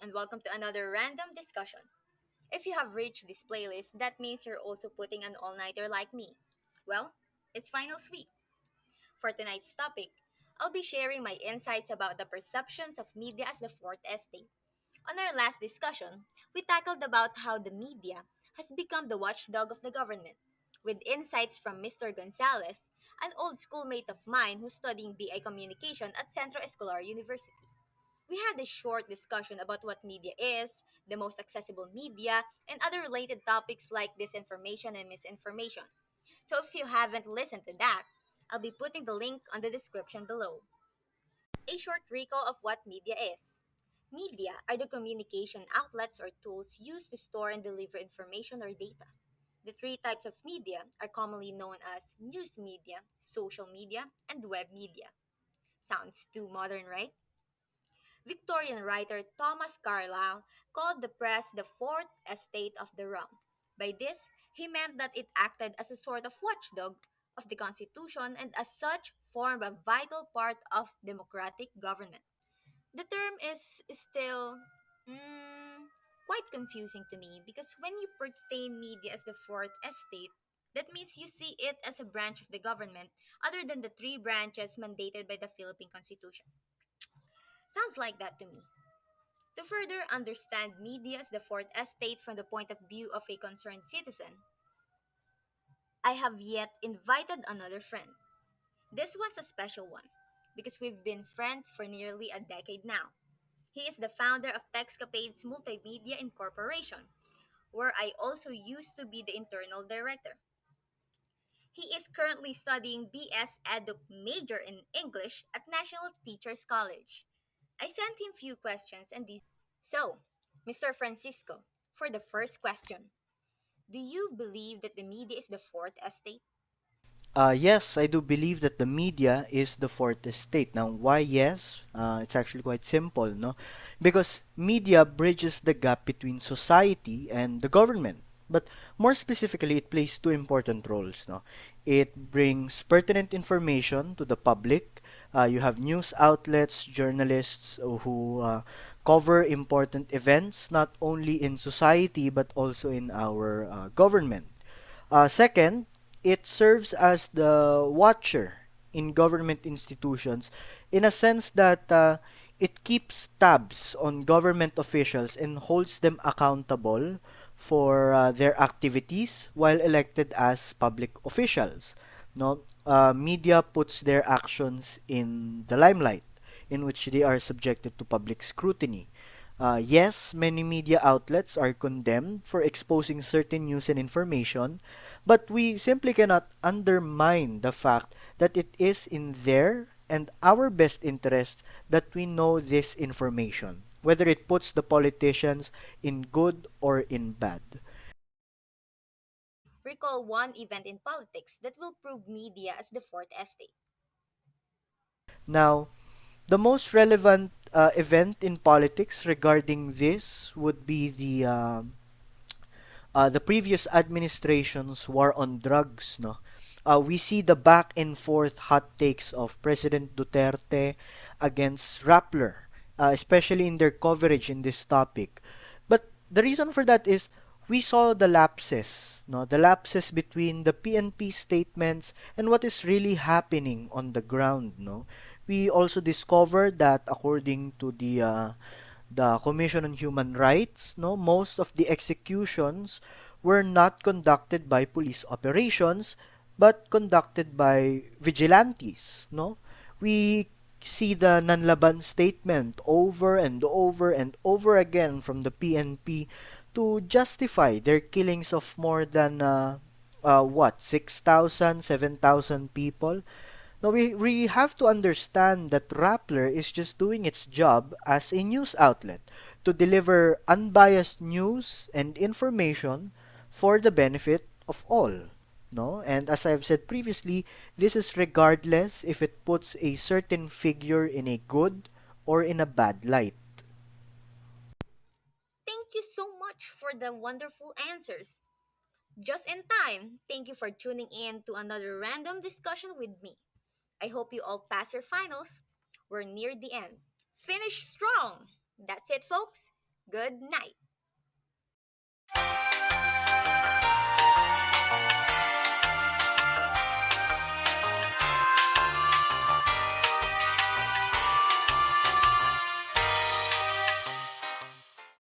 and welcome to another random discussion. If you have reached this playlist, that means you're also putting an all nighter like me. Well, it's finals week. For tonight's topic, I'll be sharing my insights about the perceptions of media as the fourth estate. On our last discussion, we tackled about how the media has become the watchdog of the government, with insights from Mr. Gonzalez, an old schoolmate of mine who's studying BA communication at Centro Escolar University. We had a short discussion about what media is, the most accessible media, and other related topics like disinformation and misinformation. So if you haven't listened to that, I'll be putting the link on the description below. A short recall of what media is. Media are the communication outlets or tools used to store and deliver information or data. The three types of media are commonly known as news media, social media, and web media. Sounds too modern, right? Victorian writer Thomas Carlyle called the press the fourth estate of the realm. By this, he meant that it acted as a sort of watchdog of the Constitution and as such formed a vital part of democratic government. The term is still quite confusing to me because when you pertain media as the fourth estate, that means you see it as a branch of the government other than the three branches mandated by the Philippine Constitution. Sounds like that to me. To further understand media as the fourth estate from the point of view of a concerned citizen, I have yet invited another friend. This one's a special one because we've been friends for nearly a decade now. He is the founder of Texcapade's Multimedia Incorporation, where I also used to be the internal director. He is currently studying BS Edu major in English at National Teachers College. I sent him few questions and these. So, Mr. Francisco, for the first question, do you believe that the media is the fourth estate? Yes, I do believe that the media is the fourth estate. Now, why yes? It's actually quite simple, no? Because media bridges the gap between society and the government. But more specifically, it plays two important roles, no? It brings pertinent information to the public. You have news outlets, journalists who cover important events not only in society but also in our government. Second, it serves as the watcher in government institutions in a sense that it keeps tabs on government officials and holds them accountable for their activities while elected as public officials. No, media puts their actions in the limelight, in which they are subjected to public scrutiny. Yes, many media outlets are condemned for exposing certain news and information, but we simply cannot undermine the fact that it is in their and our best interest that we know this information, whether it puts the politicians in good or in bad. Recall one event in politics that will prove media as the fourth estate. Now, the most relevant event in politics regarding this would be the previous administration's war on drugs, no? We see the back and forth hot takes of President Duterte against Rappler, especially in their coverage in this topic. But the reason for that is we saw the lapses, no? The lapses between the PNP statements and what is really happening on the ground, no? We also discovered that according to the Commission on Human Rights, no, most of the executions were not conducted by police operations, but conducted by vigilantes, no. We see the Nanlaban statement over and over and over again from the PNP to justify their killings of more than 6,000, 7,000 people. No, we have to understand that Rappler is just doing its job as a news outlet to deliver unbiased news and information for the benefit of all. No? And as I've said previously, this is regardless if it puts a certain figure in a good or in a bad light. Thank you so much for the wonderful answers. Just in time, thank you for tuning in to another random discussion with me. I hope you all pass your finals. We're near the end. Finish strong! That's it, folks. Good night.